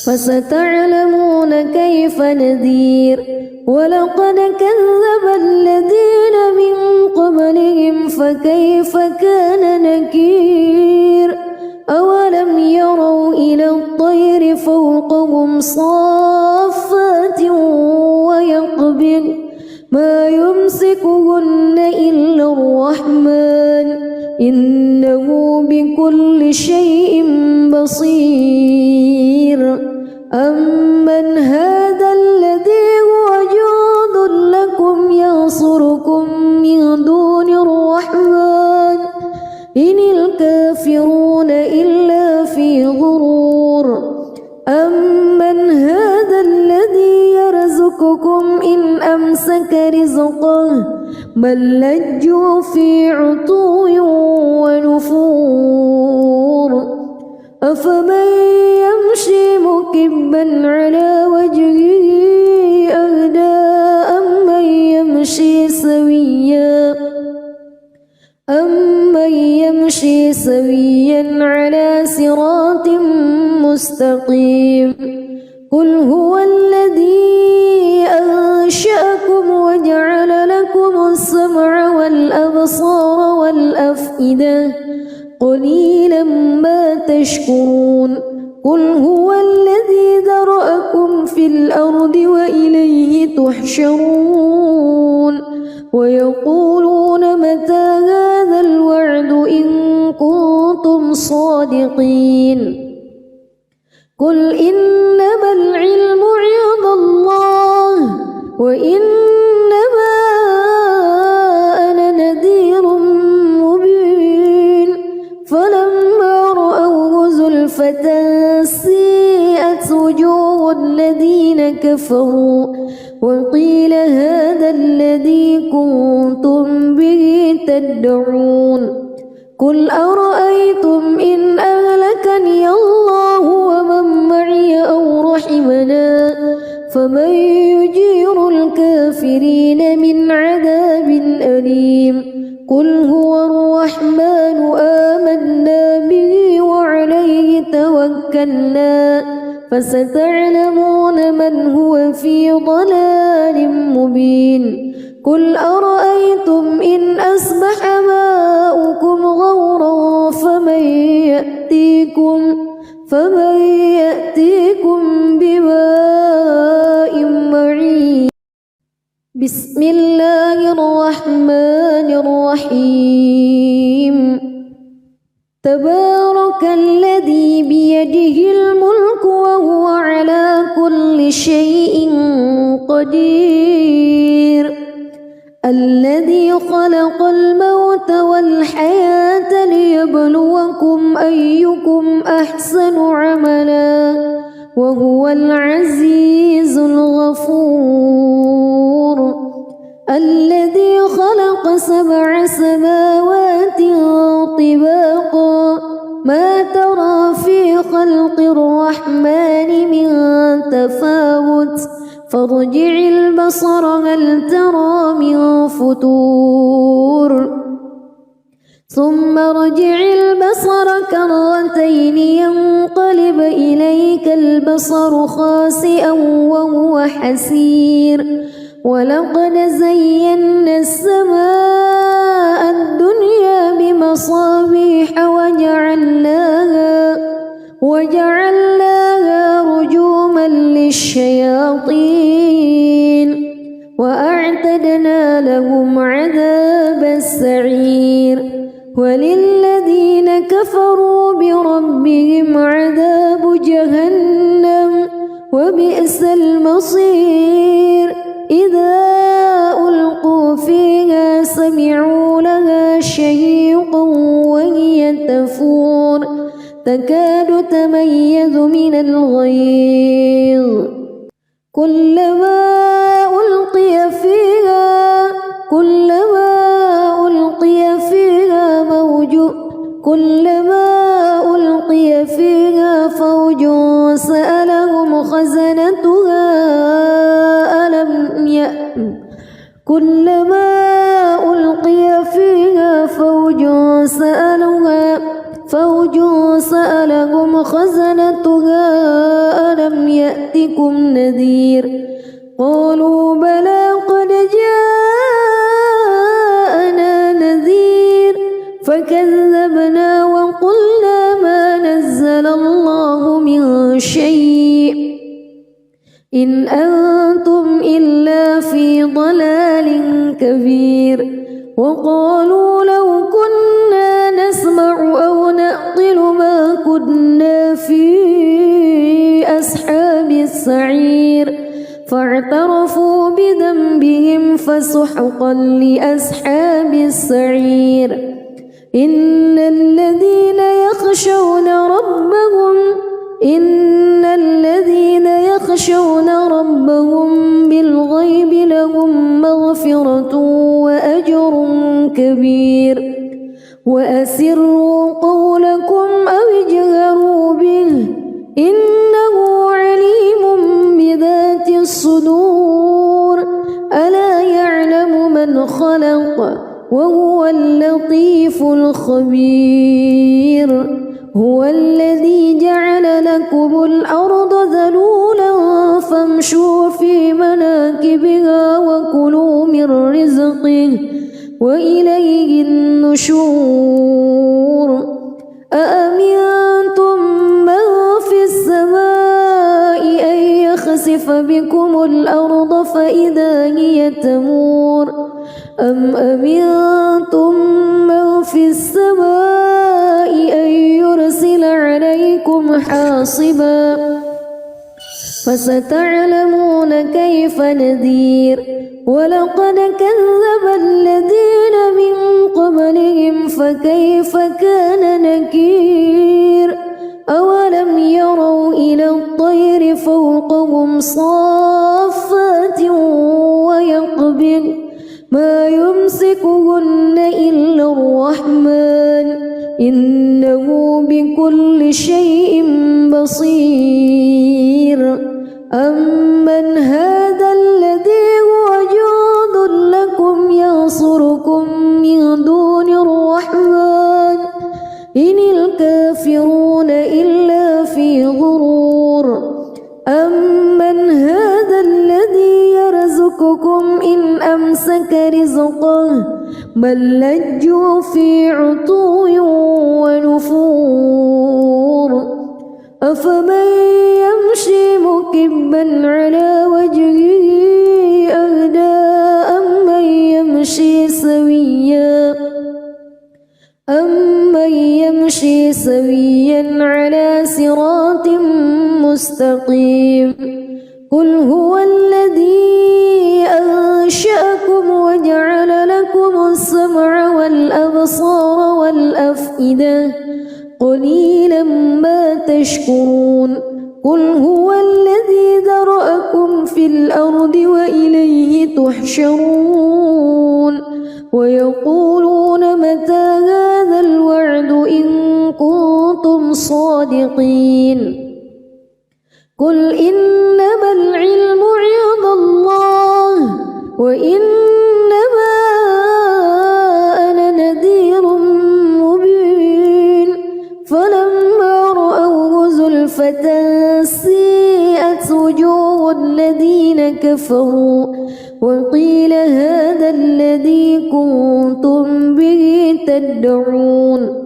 فستعلمون كيف نذير ولقد كذب الذين من قبلهم فكيف كان نكير أولم يروا إلى الطير فوقهم صافات ويقبض ما يمسكهن إلا الرحمن إنه بكل شيء بصير أمن هذا الذي هو جند لكم ينصركم من دون الرحمن إن الكافرون إلا في غرور أمن هذا الذي يرزقكم إن أمسك رزقه بل لجوا في عتو ونفور أفمن يمشي مكبا على وجهه أهدى أمن يمشي سويا على صراط مستقيم قل هو الذي أنشأكم وجعل لكم السمع والأبصار والأفئدة قليلا ما تشكرون قل هو الذي ذرأكم في الأرض وإليه تحشرون ويقولون متى هذا الوعد إن كنتم صادقين قل إنما العلم عند الله وإنما أنا نذير مبين فلما رأوه زلفة سيئت وجوه الذين كفروا وقيل هذا الذي كنتم به تدعون قل أرأيتم إن أهلكني الله ومن معي أو رحمنا فمن يجير الكافرين من عذاب أليم قل هو الرحمن آمنا به وعليه توكلنا فستعلمون من هو في ضلال مبين قل أرأيتم إن أصبح ماؤكم غورا فمن يأتيكم بماء معين بسم الله الرحمن الرحيم تبارك الذي بيده الملك وهو على كل شيء قدير الذي خلق الموت والحياة ليبلوكم أيكم أحسن عملا وهو العزيز الغفور الذي خلق 7 سماوات طباقا ما ترى في خلق الرحمن من تفاوت فارجع البصر هل ترى من فتور ثم ارجع البصر كرتين ينقلب إليك البصر خاسئا وهو حسير ولقد زينا السماء الدنيا بمصابيح وجعلناها رجوما للشياطين وأعتدنا لهم عذاب السعير وللذين كفروا بربهم عذاب جهنم وبئس المصير إذا ألقوا فيها سمعوا لها شهيقا وهي تفور تكاد تميز من الغيظ كلما ألقي فيها فوج سألهم خزنتها ألم يأتكم نذير قالوا بلى قد جاءنا نذير فكذبنا وقلنا ما نزل الله من شيء إن أنتم إلا في ضلال كبير وقالوا لو كنا نسمع أو نعقل ما كنا في أصحاب السعير فاعترفوا بذنبهم فسحقا لأصحاب السعير إن الذين يخشون ربهم بالغيب لهم مغفرة وأجر كبير وأسروا قولكم أو اجهروا به إنه عليم بذات الصدور ألا يعلم من خلق وهو اللطيف الخبير هو الذي جعل لكم الأرض ذلولا فامشوا في مناكبها وكلوا من رزقه وإليه النشور أأمنتم من في السماء أن يخسف بكم الأرض فإذا هي تمور أم أمنتم من في السماء أن يرسل عليكم حاصبا فستعلمون كيف نذير ولقد كذب الذين من قبلهم فكيف كان نكير أولم يروا إلى الطير فوقهم صافات ويقبض ما يمسكهن إلا الرحمن إنه بكل شيء بصير أمن هذا الذي هو جند لكم ينصركم من دون الرحمن إن الكافرون إلا في غرور أمن هذا الذي يرزقكم إن أمسك رزقه بل لجوا في عتو ونفور أفمن يمشي مكبا على وجهه أهدى أمن يمشي سويا على صراط مستقيم قل هو الذي أنشأكم وجعل لكم السمع والأبصار والأفئدة قليلا ما تشكرون قل هو الذي ذرأكم في الأرض وإليه تحشرون ويقولون متى هذا الوعد إن كنتم صادقين قل إنما العلم عند الله وإنما أنا نذير مبين فلما رأوه زلفة سيئت وجوه الذين كفروا وقيل هذا الذي كنتم به تدعون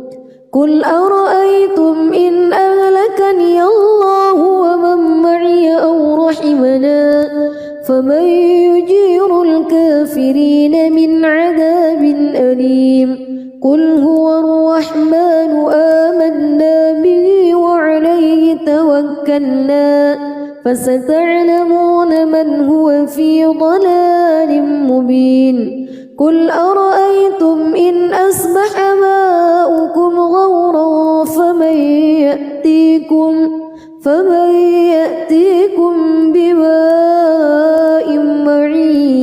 قل أرأيتم إن أهلك أهلكني الله ومن معي أو رحمنا فمن يجير الكافرين من عذاب أليم قل هو الرحمن آمنا به وعليه توكلنا فستعلمون من هو في ضلال مبين قل أرأيتم إن أصبح ماؤكم غورا فمن يأتيكم بماء معين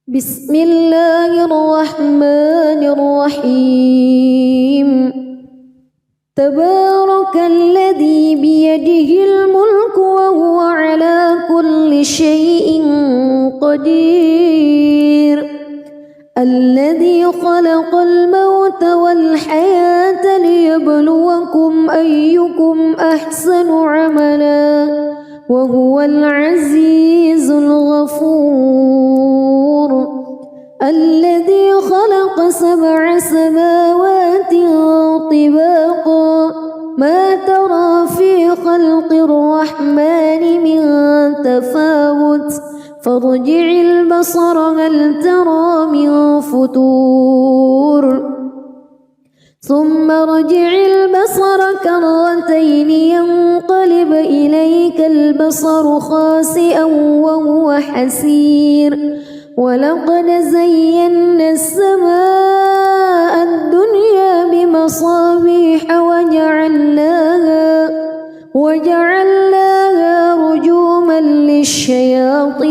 بسم الله الرحمن الرحيم تبارك الذي بيده الملك وهو على كل شيء قدير الذي خلق الموت والحياة ليبلوكم أيكم أحسن عملا وهو العزيز الغفور الذي خلق 7 سماوات طباقا ما ترى في خلق الرحمن من تفاوت فارجع البصر هل ترى من فتور ثم ارجع البصر كرتين ينقلب إليك البصر خاسئا وهو حسير ولقد زينا السماء الدنيا بمصابيح وجعلناها رجوما للشياطين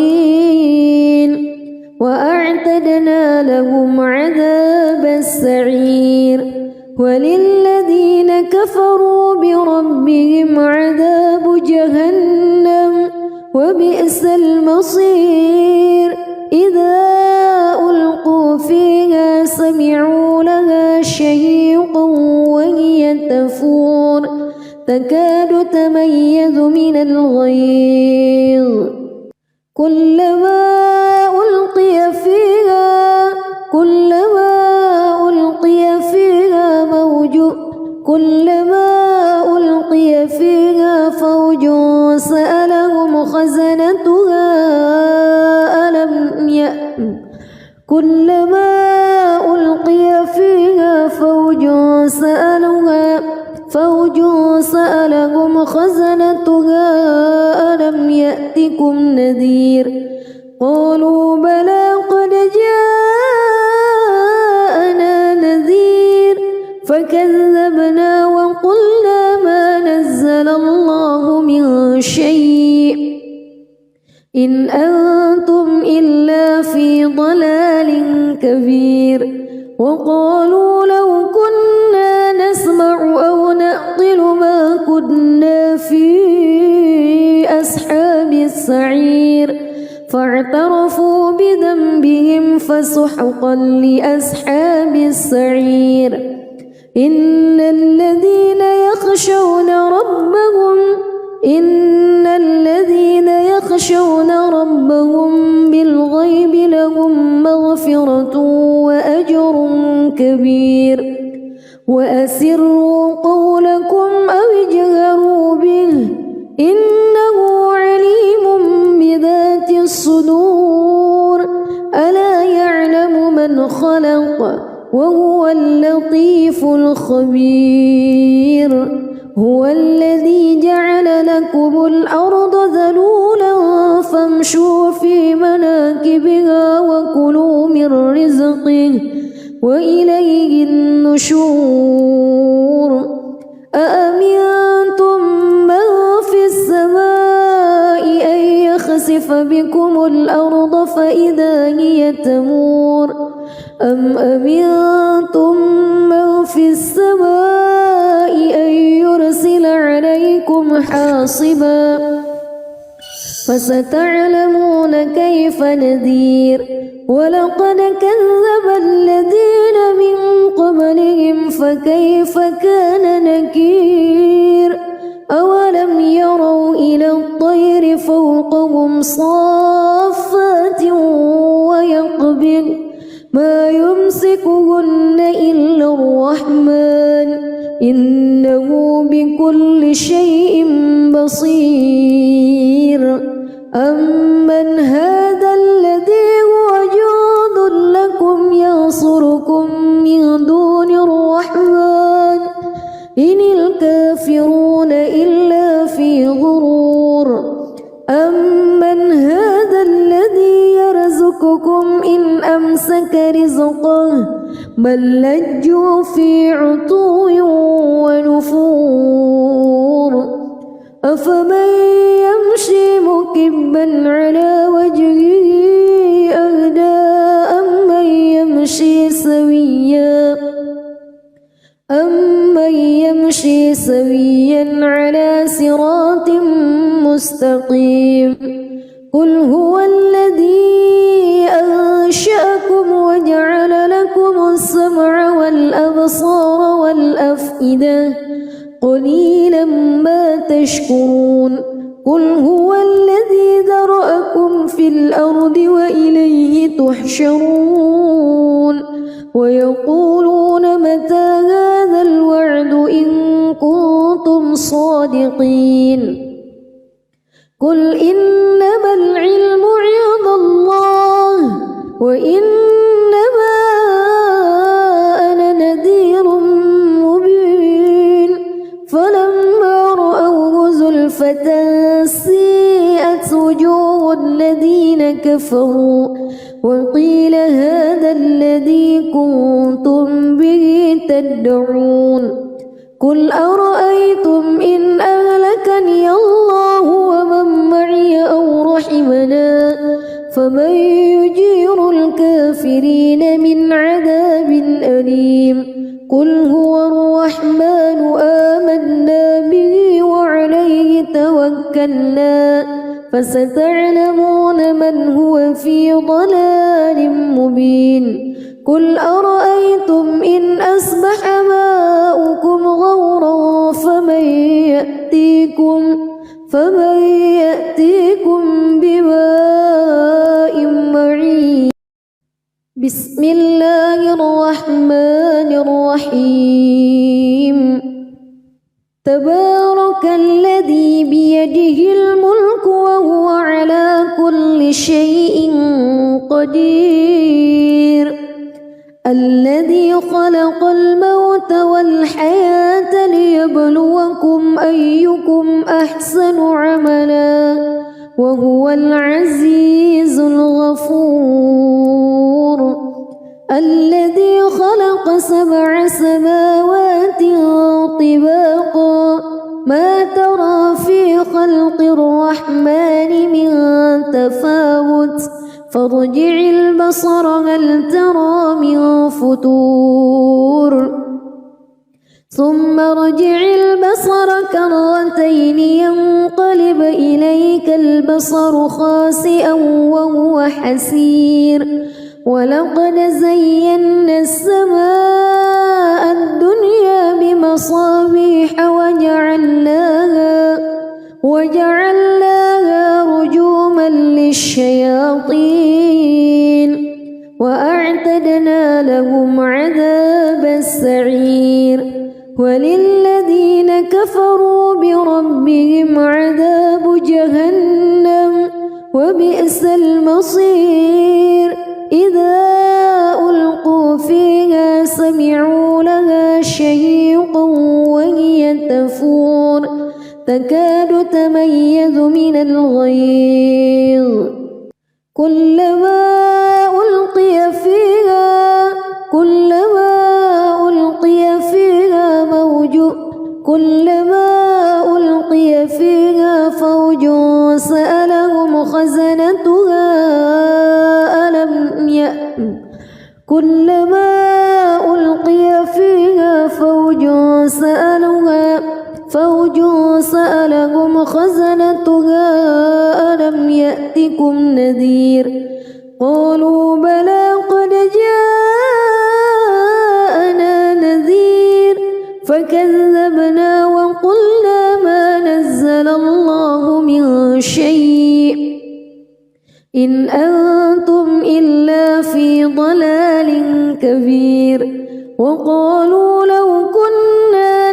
وأعتدنا لهم عذاب السعير وللذين كفروا بربهم عذاب جهنم وبئس المصير إذا ألقوا فيها سمعوا لها شهيقا وهي تفور تكاد تميز من الغيظ كلما ألقي فيها فوج سألهم خزنتها ألم يأتكم نذير قالوا بلى قد جاءنا نذير فكذبنا وقلنا ما نزل الله من شيء إن أنتم إلا في ضلال كبير وقالوا لو كنا نسمع أو نعقل ما كنا في أصحاب السعير فاعترفوا بذنبهم فسحقا لأصحاب السعير إن الذين يخشون ربهم بالغيب لهم مغفرة وأجر كبير وأسروا قولكم أو اجهروا به إنه عليم بذات الصدور ألا يعلم من خلق وهو اللطيف الخبير هو الذي جعل لكم الأرض ذلولا فامشوا في مناكبها وكلوا من رزقه وإليه النشور أأمنتم من في السماء أن يخسف بكم الأرض فإذا هي تمور أم أمنتم من في السماء أن يرسل عليكم حاصبا فستعلمون كيف نذير ولقد كذب الذين من قبلهم فكيف كان نكير أولم يروا إلى الطير فوقهم صافات ويقبض ما يمسكهن إلا الرحمن إنه بكل شيء بصير أمن هذا الذي هو جند لكم ينصركم من دون الرحمن إن الكافرون إلا في غرور أمن هذا الذي يرزقكم إن أمسك رزقه بل لجوا في عتو ونفور أفمن يمشي مكبا على وجهه أهدى أمن يمشي سويا على صراط مستقيم قل هو الذي أنشأكم وجعل لكم السمع والأبصار والأفئدة قليلا ما تشكرون قل هو الذي ذرأكم في الأرض وإليه تحشرون ويقولون متى هذا الوعد إن كنتم صادقين قل إنما العلم عند الله وإنما أنا نذير مبين فلما رأوه زلفة سيئت وجوه الذين كفروا وقيل هذا الذي كنتم به تدعون قل أرأيتم إن أهلكني الله ومن معي أو رحمنا فمن يجير الكافرين من عذاب أليم قل هو الرحمن آمنا به وعليه توكلنا فستعلمون من هو في ضلال مبين قل أرأيتم إن أصبح ماؤكم غورا فمن يأتيكم بماء معين بسم الله الرحمن الرحيم تبارك الذي بيده الملك وهو على كل شيء قدير الذي خلق الموت والحياة ليبلوكم أيكم أحسن عملا وهو العزيز الغفور الذي خلق 7 سماوات طباقا ما ترى في خلق الرحمن من تفاوت فارجع البصر هل ترى من فتور ثم ارجع البصر كرتين ينقلب إليك البصر خاسئا وهو حسير ولقد زينا السماء الدنيا بمصابيح وجعلناها رجوما للشياطين وأعتدنا لهم عذاب السعير وللذين كفروا بربهم عذاب جهنم وبئس المصير إذا ألقوا فيها سمعوا لها شهيقا وهي تفور تكاد تميز من الغيظ كلما ألقي فيها فوج سألهم خزنتها ألم يأتكم نذير قالوا بلى قد جاءنا نذير فكذبنا وقلنا ما نزل الله من شيء إن أنتم إلا في ضلال كبير وقالوا لو كنا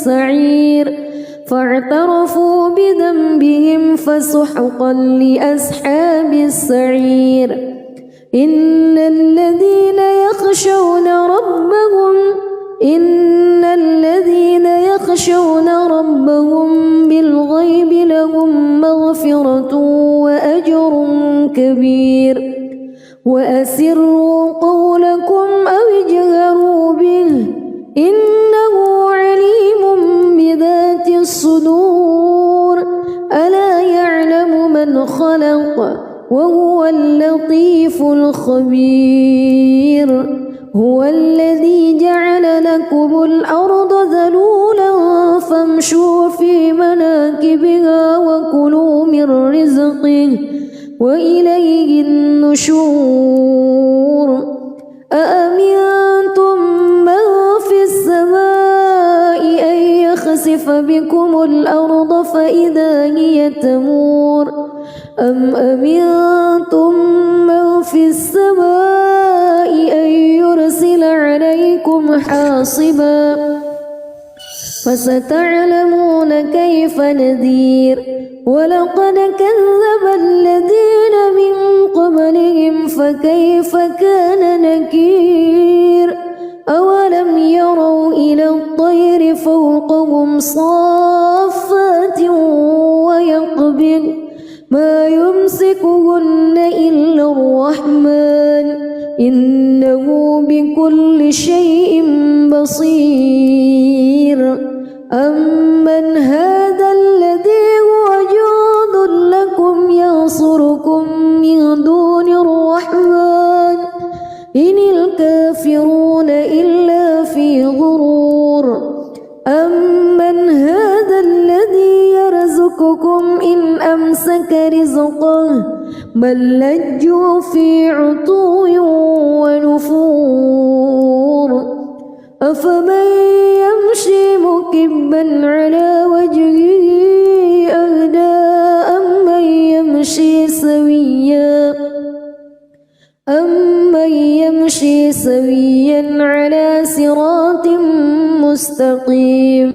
السعير فاعترفوا بذنبهم فسحقا لأصحاب السعير إن الذين يخشون ربهم بالغيب لهم مغفرة وأجر كبير وأسروا قولكم أو اجهروا به إنه عليم بذات الصدور ألا يعلم من خلق وهو اللطيف الخبير هو الذي جعل لكم الأرض ذلولا فامشوا في مناكبها وكلوا من رزقه وإليه النشور أأمنتم من في السماء أن يخسف بكم الأرض فإذا هي تمور أم أمنتم من في السماء أن يرسل عليكم حاصبا فستعلمون كيف نذير ولقد كذب الذين من قبلهم فكيف كان نكير أولم يروا إلى الطير فوقهم صافات ويقبض ما يمسكهن إلا الرحمن إنه بكل شيء بصير أمن هذا الذي هو جند لكم ينصركم من دون الرحمن إن الكافرون إلا في غرور أمن هذا الذي يرزقكم إن أمسك رزقه بل لجوا في عتو ونفور أفمن يمشي مكبا على وجهه أهدى أمن يمشي سويا على صراط مستقيم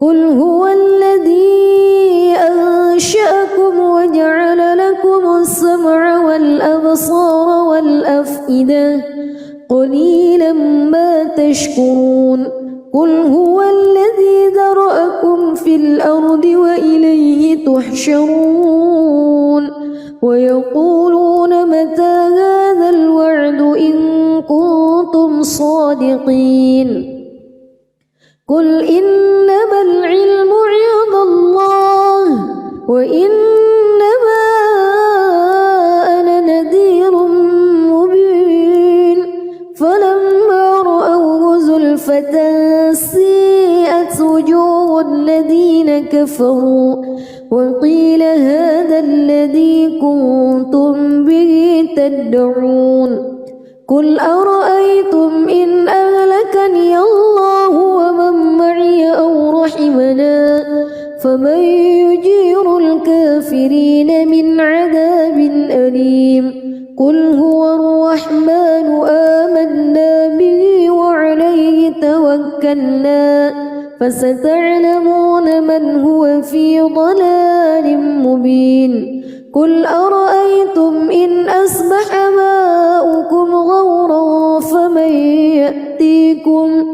قل هو الذي أنشأكم وجعل لكم السمع والأبصار والأفئدة قليلا ما تشكرون قل هو الذي ذرأكم في الأرض وإليه تحشرون ويقولون متى هذا الوعد إن كنتم صادقين قل إنما العلم عند الله وإنما أنا نذير مبين فلما رأوه زلفة سيئت وجوه الذين كفروا وقيل هذا الذي كنتم به تدعون قل أرأيتم إن أهلكني الله ومن معي أو رحمنا فمن يجير الكافرين من عذاب أليم قل هو الرحمن آمنا به وعليه توكلنا فستعلمون من هو في ضلال مبين قل أرأيتم إن أصبح ماؤكم غورا فمن يأتيكم